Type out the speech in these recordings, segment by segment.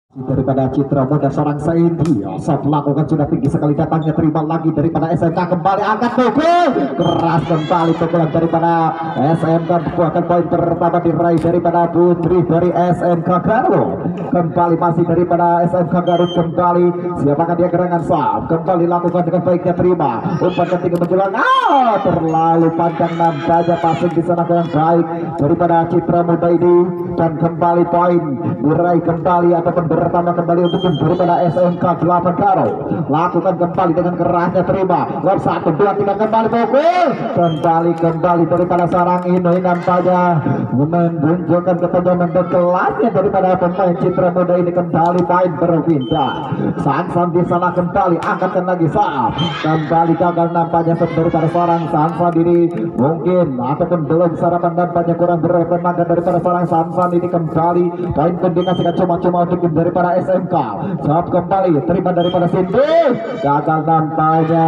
daripada Citra Muda seorang Saidi saat melakukan sudah tinggi sekali datangnya, terima lagi daripada SMK, kembali angkat pukul keras, kembali pukulan daripada SMK, buahkan poin pertama diraih daripada Putri dari SMK Garut. Kembali masih daripada SMK Garut, kembali siapakah dia gerangan sah, kembali lakukan dengan baiknya, terima umpan tinggi menjelang, terlalu panjang nampaknya, passing di sana yang baik daripada Citra Muda ini, dan kembali poin diraih kembali ataupun pertama kembali untuk daripada SMK 8 Garut. Lakukan kembali dengan kerasnya, terima 1, 2, 3, kembali pukul kembali daripada sarang ini nampaknya menunjukkan ketajaman dan kelasnya daripada pemain Citra Muda ini. Kembali main berpindah, Sansan di sana kembali angkatkan lagi saat kembali gagal nampaknya daripada sarang Sansan ini, mungkin ataupun belum sarapan nampaknya kurang bertenaga daripada sarang Sansan ini. Kembali poin pun dikasihkan cuma-cuma untuk daripada SMK. Saat kembali terima daripada Cindy, gagal nampaknya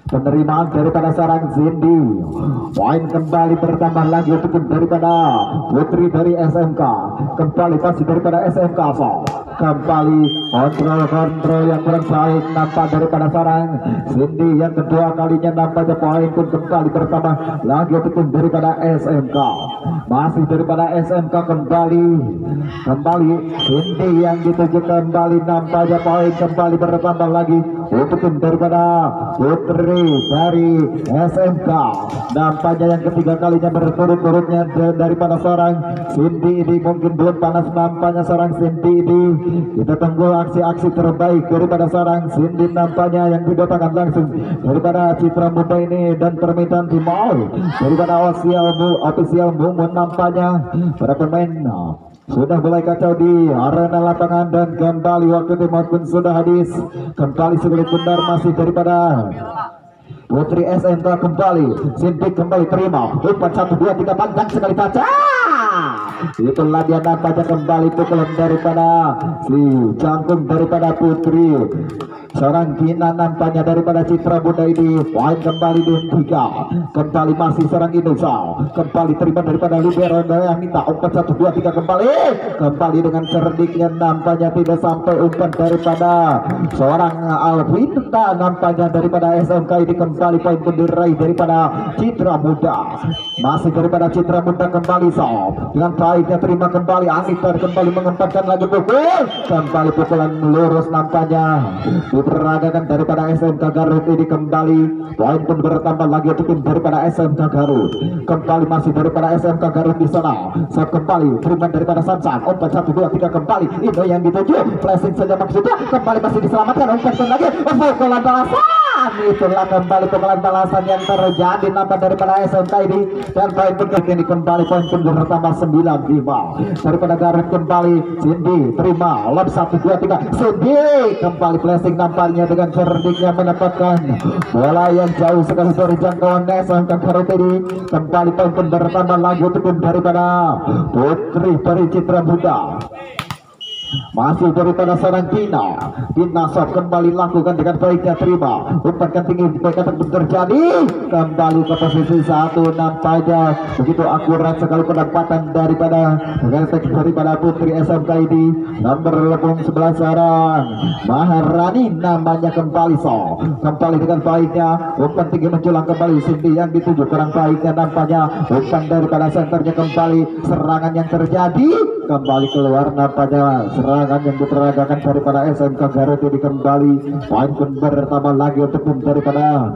penerimaan daripada sarang Cindy. Poin kembali bertambah lagi untuk daripada Putri dari SMK. Kembali pasti daripada SMK kembali kontrol yang kurang baik nampak daripada sarang Cindy. Yang kedua kalinya nampaknya poin pun kembali bertambah lagi untuk daripada SMK. Masih daripada SMK kembali Cindy yang dituju, kembali nampaknya poin kembali bertambah lagi untuk daripada Putri dari SMK. Nampaknya yang ketiga kalinya berturut-turutnya daripada seorang Cindy ini, mungkin belum panas nampaknya seorang Cindy ini. Kita tunggu aksi-aksi terbaik daripada seorang Cindy nampaknya yang didatangkan langsung daripada Citra Muda ini, dan permintaan timau daripada official Mumun nampaknya para pemain sudah mulai kacau di arena lapangan, dan kembali waktu timur pun sudah habis. Kembali sebelah benar masih daripada Putri SMK. Kembali Cindy kembali terima umpan 1, 2, 3 panjang sekali kaca. Itulah dia nampaknya kembali pukulan daripada si jangkung daripada Putri seorang Gina nampaknya daripada Citra Muda ini. Poin kembali di 3, kembali masih seorang Indonesia, kembali terima daripada libero yang minta umpan 1, 2, 3 kembali dengan cerdiknya nampaknya tidak sampai umpan daripada seorang Alvinta nampaknya daripada SMK ini. Kembali poin diraih daripada Citra Muda, masih daripada Citra Muda kembali dengan baiknya terima kembali Anita, kembali mengempatkan lagi pukul, kembali pukulan lurus nampaknya diperagakan daripada SMK Garut ini. Kembali poin pun bertambah lagi untuk daripada SMK Garut. Kembali masih daripada SMK Garut di sana. Saat kembali terima daripada Sansan, umpan 1, 2, 3 kembali itu yang dituju, flashing saja maksudnya, kembali masih diselamatkan, umpan lagi pukulan balasan. Itulah kembali pukulan balasan yang terjadi nampak daripada SMK ini, dan poin pun ini kembali poin pun bertambah 9-5 daripada Garut. Kembali Cindy terima lap 1, 2, 3 Cindy kembali flashing nampaknya dengan cerdiknya mendapatkan bola yang jauh sekali dari jangkauan SMK Garut ini. Kembali poin pun bertambah lagi untuk daripada Putri dari Citra Muda. Masih daripada seorang Tina Sof kembali lakukan dengan baiknya, terima umpan tinggi berkata terjadi, kembali ke posisi 1 nampaknya begitu akurat sekali penempatan daripada Putri SMK ini. Nomor 11 seorang Maharani namanya kembali kembali dengan baiknya umpan tinggi menjulang, kembali Cindy yang dituju kurang baiknya nampaknya umpan daripada senternya, kembali serangan yang terjadi kembali keluar nampaknya serangan yang diteragakan daripada SMK Garut ini. Kembali poin pun bertambah lagi untuk daripada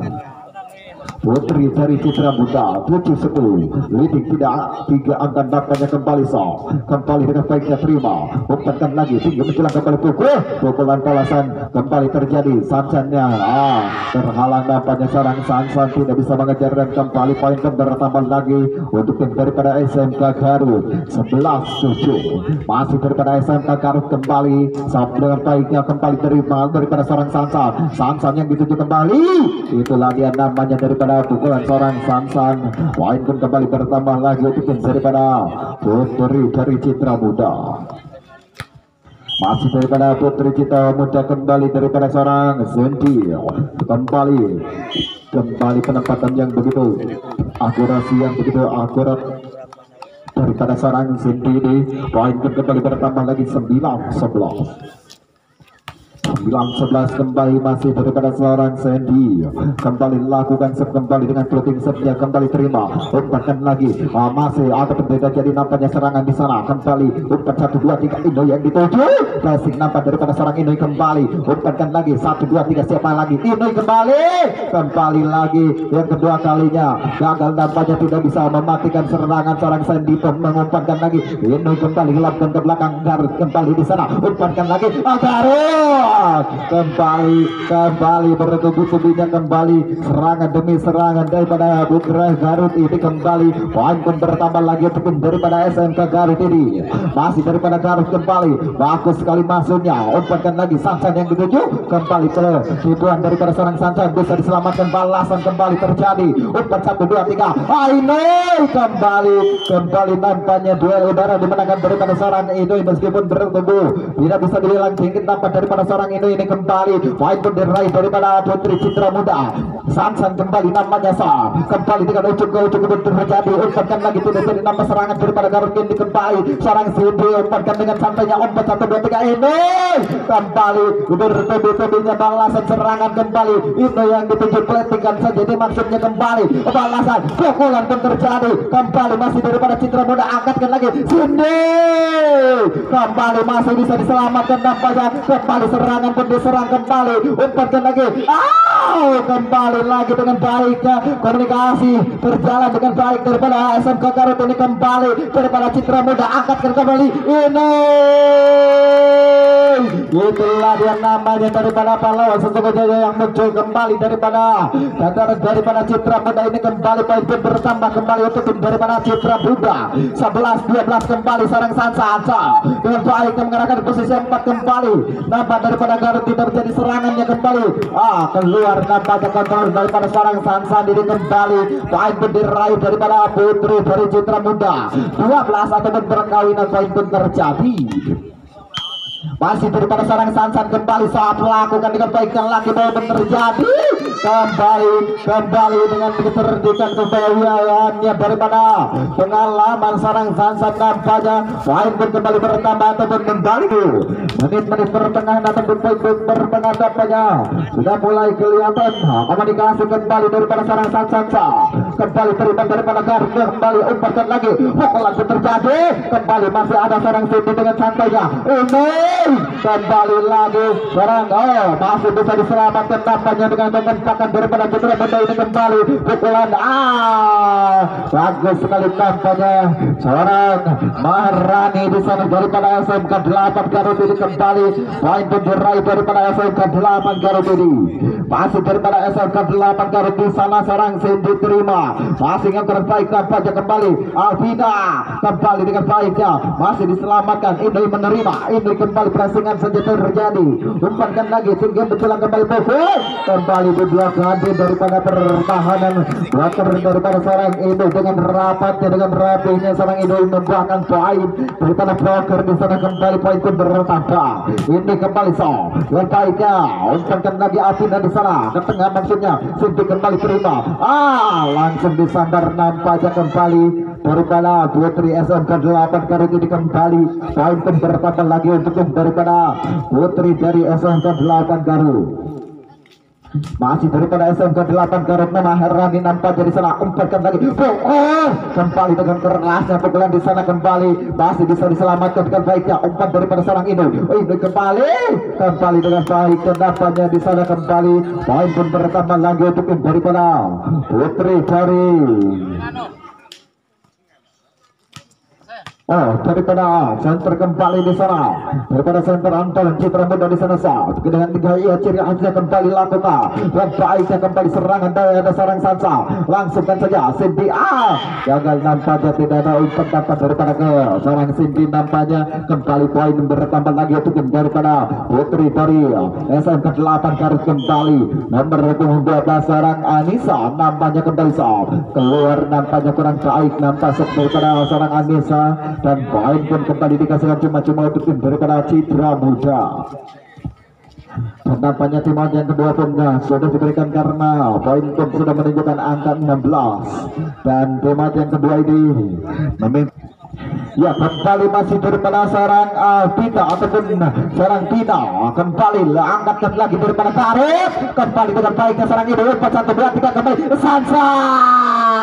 Putri dari Citra Muda 7-10 leading tidak 3 angka nampaknya. Kembali kembali dengan baiknya terima umpankan lagi tinggi menjelang, kembali pukulan balasan kembali terjadi. Sansannya terhalang nampaknya seorang Sansan tidak bisa mengejar, dan kembali poin bertambah lagi untuk daripada SMK Garut 11-7 masih daripada SMK Garut. Kembali saat dengan baiknya kembali terima daripada seorang Sansan yang dituju, kembali itulah dia namanya daripada pukulan seorang Sansan. Poin pun kembali bertambah lagi untuk daripada Putri dari Citra Muda. Masih daripada Putri Citra Muda kembali daripada seorang Cindy. Kembali penempatan yang begitu akurasi yang begitu akurat daripada seorang Cindy ini. Poin pun kembali bertambah lagi 9-11 kembali masih daripada seorang Sandy. Kembali lakukan set kembali dengan floating setnya, kembali terima umpankan lagi, masih ada berbeda jadi nampaknya serangan di sana. Kembali umpan 1 2 3 Inoy yang dituju, flashing nampak daripada seorang Inoy. Kembali umpankan lagi 1 2 3 siapa lagi? Inoy kembali lagi yang kedua kalinya gagal, nampaknya tidak bisa mematikan serangan seorang Sandy. Mengumpankan lagi Inoy, kembali lapkan ke belakang, Garut kembali di sana, umpankan lagi Garut kembali bertubi-tubinya, kembali serangan demi serangan daripada Putra Garut ini. Kembali poin pun bertambah lagi untuk daripada SMK Garut ini. Masih daripada Garut kembali bagus sekali masuknya, umpankan lagi Sansan yang dituju, kembali ke tipuan daripada seorang Sansan, bisa diselamatkan, balasan kembali terjadi, umpan 1 2 3 Inoy kembali nampaknya duel udara dimenangkan daripada seorang Inoy meskipun bertumbuh tidak bisa dibilang tinggi nampak daripada seorang ini kembali poin pun diraih daripada Putri Citra Muda. Sansan kembali namanya kembali dengan ujung ke ujung terjadi, umpankan lagi tidak jadi nampak serangan daripada Garut ini. Kembali seorang Cindy umpankan dengan santainya, umpan 1 2 3 ini kembali bertubi-tubinya, balasan serangan kembali itu yang dituju, peletingkan saja ini maksudnya, kembali balasan pukulan pun terjadi, kembali masih daripada Citra Muda, angkatkan lagi Cindy, kembali masih bisa diselamatkan nampaknya, kembali serangan pun diserang, kembali umpankan lagi, kembali lagi dengan baik komunikasi berjalan dengan baik daripada SMK Garut ini. Kembali daripada Citra Muda, angkatkan kembali ini, itulah dia namanya daripada pahlawan sesungguhnya yang muncul kembali daripada Citra Muda ini. Kembali poin pun bertambah kembali untuk tim daripada Citra Muda, 11-12 kembali sarang Sansa dengan baik mengarahkan posisi 4 kembali nampak daripada Garut tidak terjadi serangannya, kembali keluar nampaknya kontrol daripada seorang Sansa diri. Kembali poin pun diraih daripada Putri dari Citra Muda, 12 ataupun perkawinan poin pun terjadi. Masih daripada seorang Sansan kembali saat melakukan dengan baik yang lagi mau terjadi, kembali dengan kecerdikan kebawahannya daripada pengalaman seorang Sansan nampaknya poin pun kembali bertambah ataupun kembali menit-menit pertengahan ataupun poin pertengahan nampaknya sudah mulai kelihatan komunikasi kembali daripada seorang Sansan, kembali terima daripada Garut, kembali umpankan lagi, pukulan pun terjadi, kembali masih ada seorang Cindy dengan santainya ini, kembali lagi seorang masih bisa diselamatkan nampaknya dengan menempatkan daripada Citra Muda ini. Kembali pukulan bagus sekali nampaknya seorang Maharani di sana daripada SMK 8 Garut ini. Kembali poin pun diraih daripada SMK 8 Garut ini. Masih daripada SMK 8 Garut di sana seorang Cindy terima, masih yang terbaik nampaknya, kembali Alvina kembali dengan baiknya masih diselamatkan, ini menerima, ini kembali pressingan saja terjadi, umpankan lagi tinggi betulan kembali pukul, kembali diblokade daripada pertahanan water daripada seorang Indo dengan rapatnya, dengan rapinya seorang Indo membuahkan poin daripada broker di sana. Kembali poin pun bertambah, ini kembali yang baiknya umpankan lagi Alvina di sana ke tengah maksudnya, Cindy kembali terima, langsung disandar nampaknya kembali daripada Putri SMK 8 Garut ini. Kembali poin pun bertambah lagi untuk daripada Putri dari SMK 8 Garut. Masih daripada SMK 8 Garut Maharani nampak dari sana, umpankan lagi kembali dengan kerasnya pukulan di sana, kembali masih bisa diselamatkan dengan baiknya umpan daripada seorang Indo. Ini kembali dengan baik nampaknya di sana, kembali poin pun bertambah lagi untuk daripada Putri dari daripada center kembali di sana daripada center Anton Citra Muda di sana dengan 3 ciri khasnya kembali lakukan dan baiknya kembali serangan dari seorang Sansa, langsungkan saja Cindy gagal nampaknya, tidak ada umpan dapat daripada ke seorang Cindy nampaknya. Kembali poin bertambah lagi untuk daripada Putri dari SMK 8 Garut, kembali nomor 12 seorang Anissa nampaknya kembali keluar nampaknya kurang baik nampak daripada seorang Anissa, dan poin pun kembali dikasihkan cuma-cuma untuk tim daripada Citra Muda. Nampaknya tim yang kedua pun sudah diberikan karena poin pun sudah menunjukkan angka 16 dan tim yang kedua ini ya kembali masih daripada seorang Pita ataupun seorang Pita kembali angkatkan lagi daripada Karif kembali dengan baiknya seorang ini 4 1 2 3 kembali Sansan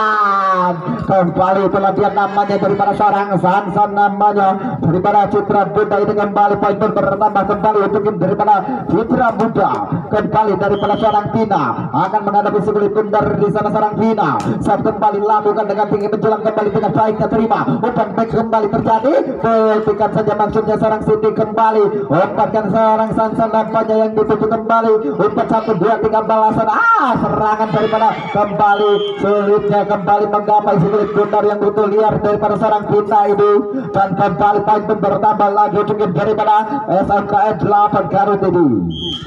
kembali pelatihan namanya daripada seorang Sansan namanya daripada Citra Muda ini kembali poin pun bertambah kembali untuk daripada Citra Muda kembali daripada seorang Tina akan menghadapi sebelah bundar di sana seorang Tina saat kembali lakukan dengan tinggi menjelang kembali dengan baiknya terima umpan back kembali terjadi petikan saja maksudnya seorang Cindy kembali umpankan seorang Sansan nampaknya yang dituju kembali umpan 1 2 3 balasan serangan daripada kembali sulitnya kembali menggapai sebelah bundar yang betul liar daripada seorang Tina ini dan kembali poin bertambah lagi cukup daripada SMKN 8 Garut ini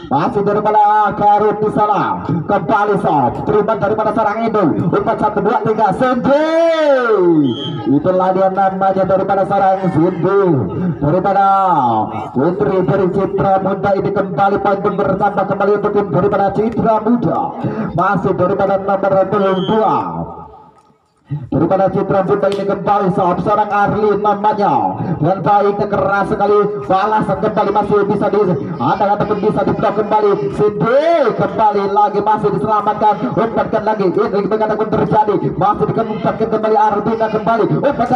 masih daripada Garut di sana kembali sob terima daripada seorang itu umpan 1 2 3 Cindy itulah dia namanya daripada seorang Cindy daripada putri dari Citra Muda ini kembali poin bertambah kembali untuk tim daripada Citra Muda masih daripada nomor 22 daripada Citra Muda ini kembali saat seorang Arli namanya dan baiknya keras sekali balasan kembali masih bisa ataupun bisa dibuka kembali Cindy kembali lagi masih diselamatkan umpankan lagi ini pun terjadi masih dikembangkan kembali Ardina kembali umpan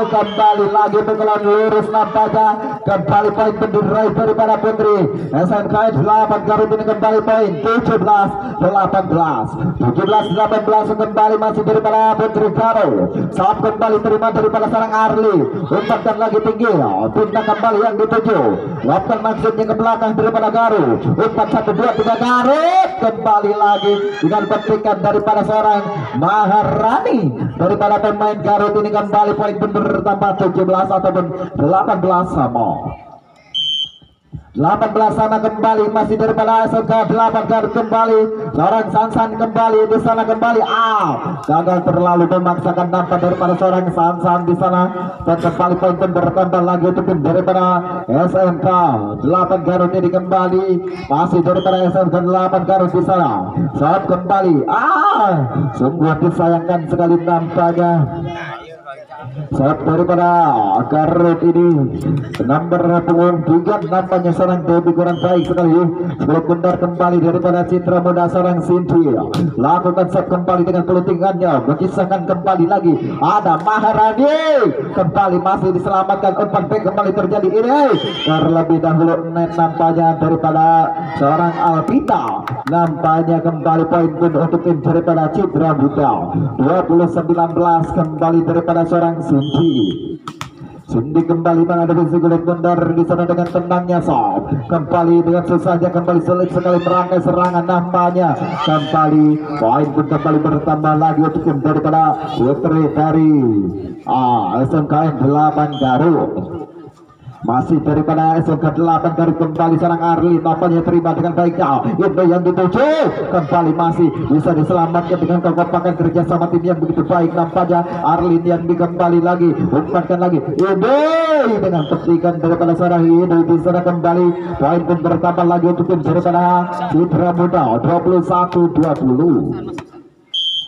kembali lagi pukulan lurus nampaknya kembali poin diraih daripada putri SMKN 8 Garut ini kembali poin 17-18 kembali masih daripada putri Garut saat kembali terima daripada seorang Arli umpankan lagi tinggi pindah kembali yang dituju lakukan maksudnya ke belakang daripada Garut umpan 1 2 3 Garut kembali lagi dengan petikan daripada seorang Maharani daripada pemain Garut ini kembali poin bertambah 17 ataupun 18 sama 18 sana kembali masih daripada SMK 8 Garut kembali seorang Sansan kembali di sana kembali gagal terlalu memaksakan nampak daripada seorang Sansan di sana dan kembali poin bertambah lagi untuk daripada SMK 8 Garut ini kembali masih daripada SMK 8 Garut di sana saat kembali sungguh disayangkan sekali nampaknya saat daripada Garut ini nomor punggung 3 nampaknya seorang Debbie kurang baik sekali sebelum bundar kembali daripada Citra Muda seorang Cindy lakukan set kembali dengan pelutingannya mengisahkan kembali lagi ada Maharani kembali masih diselamatkan umpan back kembali terjadi ini terlebih dahulu net nampaknya daripada seorang Alpita nampaknya kembali poin pun untuk tim daripada Citra Muda 20-19 kembali daripada seorang Cindy kembali menghadapi segulit bundar di sana dengan tenangnya sob kembali dengan susahnya kembali sulit sekali merangkai serangan nampaknya kembali poin pun kembali bertambah lagi untuk tim daripada putri dari SMKN 8 Garut masih daripada SMK 8 Garut kembali seorang Arli nampaknya terima dengan baiknya itu yang dituju kembali masih bisa diselamatkan dengan kekompakan kerjasama tim yang begitu baik nampaknya Arli yang kembali lagi umpankan lagi ini dengan petikan daripada seorang ini di sana kembali poin pun bertambah lagi untuk tim daripada Citra Muda 21-20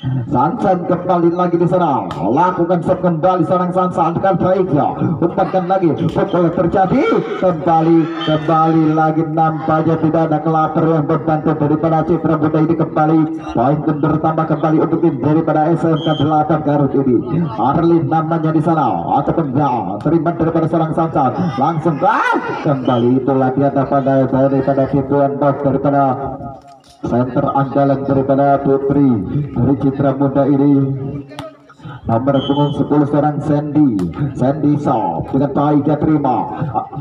Sansan kembali lagi di sana lakukan set kembali seorang Sansan dengan baiknya umpankan lagi pukul terjadi kembali lagi nampaknya tidak ada kelapar yang membantu daripada Citra Muda ini kembali poin pun bertambah kembali untuk tim daripada SMK 8 Garut ini Arlin namanya di sana ataupun terima daripada seorang Sansan langsung kembali itu latihan daripada Tuan Bos daripada center andalan daripada putri dari Citra Muda ini nomor punggung 10 seorang Sandy Sob dengan baiknya terima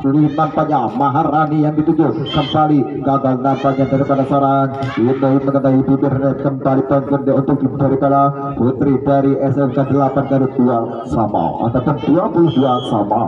nampaknya Maharani yang dituju kembali gagal nampaknya daripada seorang ini mengenai bibir kembali poin untuk daripada putri dari SMK 8 Garut 2 sama ataupun 22 sama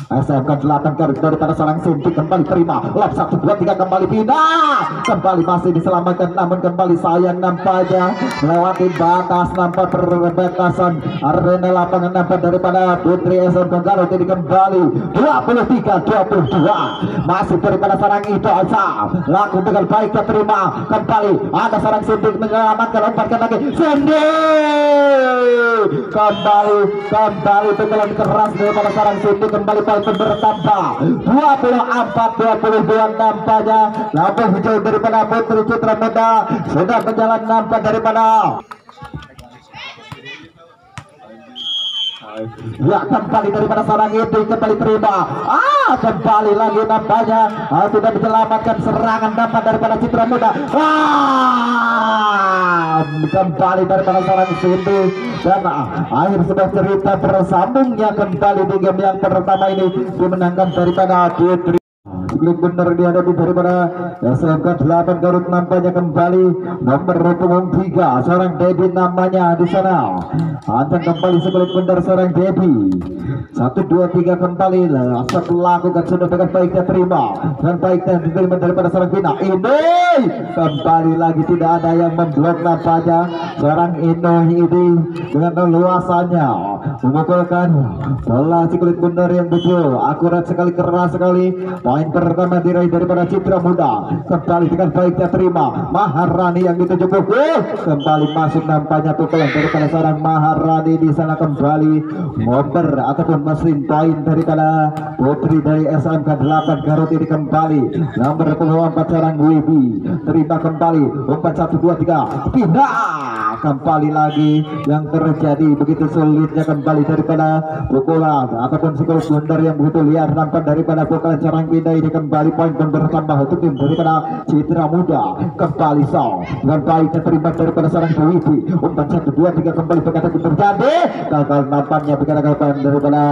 SMK 8 garis daripada seorang Cindy kembali terima lap 1 2 3 kembali pindah kembali masih diselamatkan namun kembali sayang nampaknya melewati batas nampak perbatasan arena lapangan nampak daripada Putri SMK Garut ini kembali 23-22 masih daripada seorang Ido Alsa laku dengan baik terima kembali ada seorang Cindy menyelamatkan lompatkan lagi Cindy kembali pukulan keras daripada seorang Cindy kembali poin bertambah 24-22 nampaknya lampu hijau daripada Putri Citra Muda sudah berjalan nampak daripada ya kembali daripada seorang itu kembali terima kembali lagi nampaknya sudah diselamatkan serangan nampak daripada Citra Muda kembali daripada seorang Cindy dan akhir sebuah cerita bersambungnya kembali di game yang pertama ini dimenangkan daripada Putri. Benar dihadapi daripada SMK 8 Garut nampaknya kembali nomor punggung 3 seorang Dedi namanya di sana antar kembali sebelah benar seorang Dedi 1 2 3 kembali setelah lakukan sudah dengan baiknya terima dan baiknya diterima daripada seorang Vina ini kembali lagi tidak ada yang memblok nampaknya seorang Inohi ini dengan leluasannya memukulkan bola si kulit benar yang betul akurat sekali keras sekali poin pertama diraih daripada Citra Muda kembali dengan baiknya terima Maharani yang dituju kembali masuk nampaknya pukulan daripada seorang Maharani di sana kembali ngoper ataupun mesin poin daripada Putri dari SMK 8 Garut ini kembali nomor 24 seorang Wibi terima kembali 4 1 2 3 pindah kembali lagi yang terjadi begitu sulitnya kembali daripada pukulan ataupun psikolog bundar yang begitu liar nampak daripada pukulan seorang pindah ini kembali poin pun bertambah untuk tim daripada Citra Muda kembali Song dengan baiknya terima daripada seorang Wibi 4 1 2 3 kembali berkata terjadi gagal nampaknya berkata daripada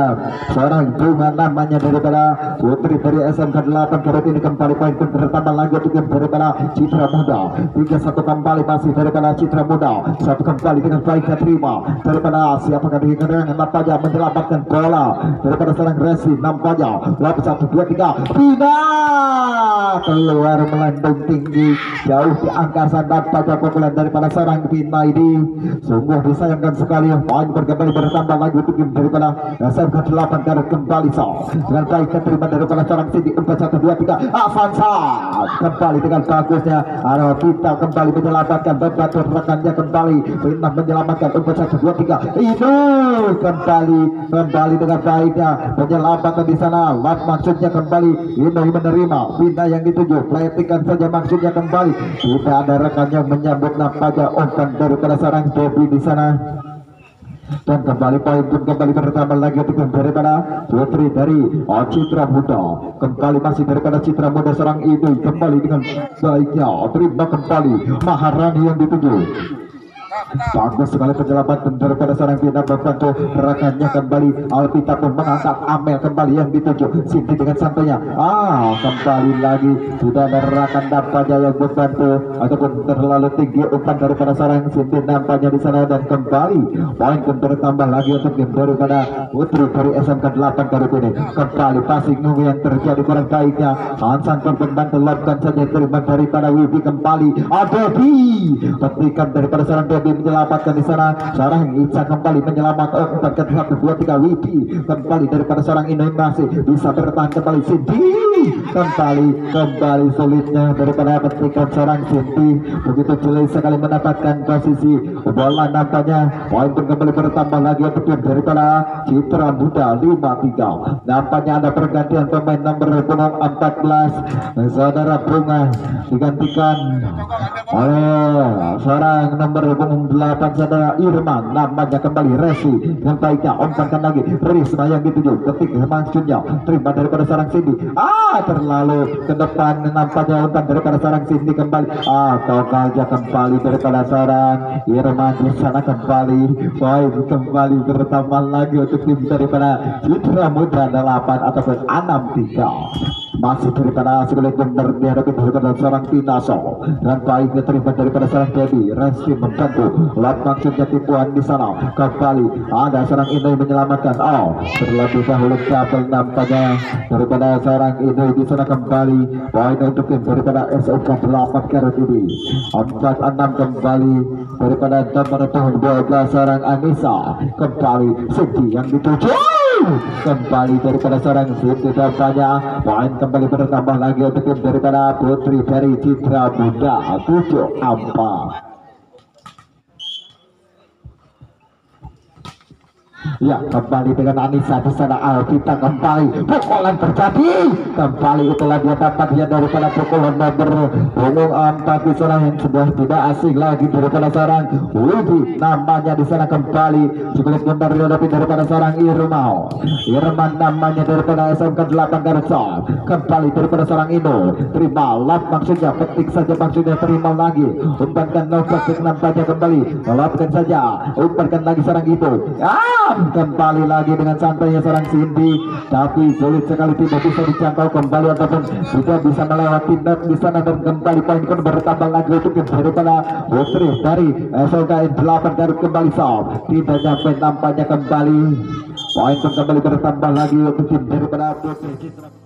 seorang Bunga namanya daripada Putri dari SMK 8 Garut ini kembali poin pun bertambah lagi untuk tim daripada Citra Muda 3-1 kembali masih daripada Citra Muda satu kembali dengan baiknya terima daripada siapakah dengan nampaknya menyelamatkan bola daripada seorang Resi nampaknya 1 2 3 pindah keluar melendung tinggi jauh di angkasa nampaknya pukulan daripada seorang Vina ini sungguh disayangkan sekali poin kembali bertambah lagi untuk tim daripada SMK 8 Garut kembali dengan baiknya terima daripada seorang Cindy 4 1 2 3 Avanza kembali dengan bagusnya Vita kembali menyelamatkan membantu rekannya kembali Vina menyelamatkan 4 1 2 3 itu kembali dengan baiknya menyelamatkan di sana lap maksudnya kembali ini menerima Vina yang dituju peletikan saja maksudnya kembali tidak ada rekannya menyambut nampaknya umpan daripada seorang Debbie di sana dan kembali poin pun kembali bertambah lagi untuk daripada Putri dari Citra Muda kembali masih daripada Citra Muda seorang itu kembali dengan baiknya terima kembali Maharani yang dituju bagus sekali penyelamatan daripada seorang Vina membantu rekannya kembali Alpita pun mengangkat Amel kembali yang dituju Cindy dengan santainya kembali lagi sudah ada rekan nampaknya yang membantu ataupun terlalu tinggi umpan daripada seorang Cindy nampaknya di sana dan kembali poin pun bertambah lagi untuk tim daripada Putri dari SMK 8 Garut ini kembali passing yang terjadi kurang baiknya Hansan pun membantu lakukan saja terima daripada Wibi kembali Debbie petikan daripada seorang Debbie menyelamatkan di sana seorang Ica kembali menyelamatkan 4 1 2 3 Wibi kembali daripada seorang Indonesia bisa bertahan kembali Cindy kembali sulitnya daripada petikan seorang Cindy begitu sulit sekali mendapatkan posisi bola nampaknya poin pun kembali bertambah lagi untuk tim daripada Citra Muda 5-3 nampaknya ada pergantian pemain nomor 14 saudara Bunga digantikan oleh seorang nomor 8 saudara Irman namanya kembali Resi yang baiknya umpankan lagi Risma yang dituju ketik maksudnya terima daripada seorang Cindy terlalu ke depan nampaknya umpan daripada seorang Cindy kembali atau saja kembali daripada seorang Irman di sana kembali poin kembali bertambah lagi untuk tim daripada Citra Muda 8 ataupun 6-3 masih daripada sebelah benar dihadapi daripada seorang Tinaso dan baiknya terima daripada seorang Dedi Resti membantu lap maksudnya tipuan di sana kembali ada seorang Inoy menyelamatkan terlebih dahulu double nampaknya daripada seorang Inoy di sana kembali poin untuk tim daripada SOK 8 Karat ini 4-6 kembali daripada nomor 12 seorang Anissa kembali Siti yang dituju kembali daripada seorang Siti tampaknya poin kembali bertambah lagi untuk tim daripada Putri dari Citra Bunda 7-4. Ya, kembali dengan Anissa di sana Alvita kembali pukulan terjadi kembali itulah dia dapat dia daripada pukulan nomor punggung 4 di sana yang sudah tidak asing lagi daripada seorang Widi namanya di sana kembali cukup benar daripada seorang Irman namanya daripada SMK 8 Garutsa kembali daripada seorang Ino terima lap maksudnya petik saja maksudnya terima lagi umpankan Novak nampaknya kembali lapkan saja umpankan lagi seorang itu kembali lagi dengan santainya seorang Cindy tapi sulit sekali tidak bisa dijangkau kembali ataupun tidak bisa melewati net di sana dan kembali poin pun bertambah lagi untuk daripada Putri dari SLKN 8 Garut kembali tidak nyampe nampaknya kembali poin pun kembali bertambah lagi untuk tim daripada Putri Citra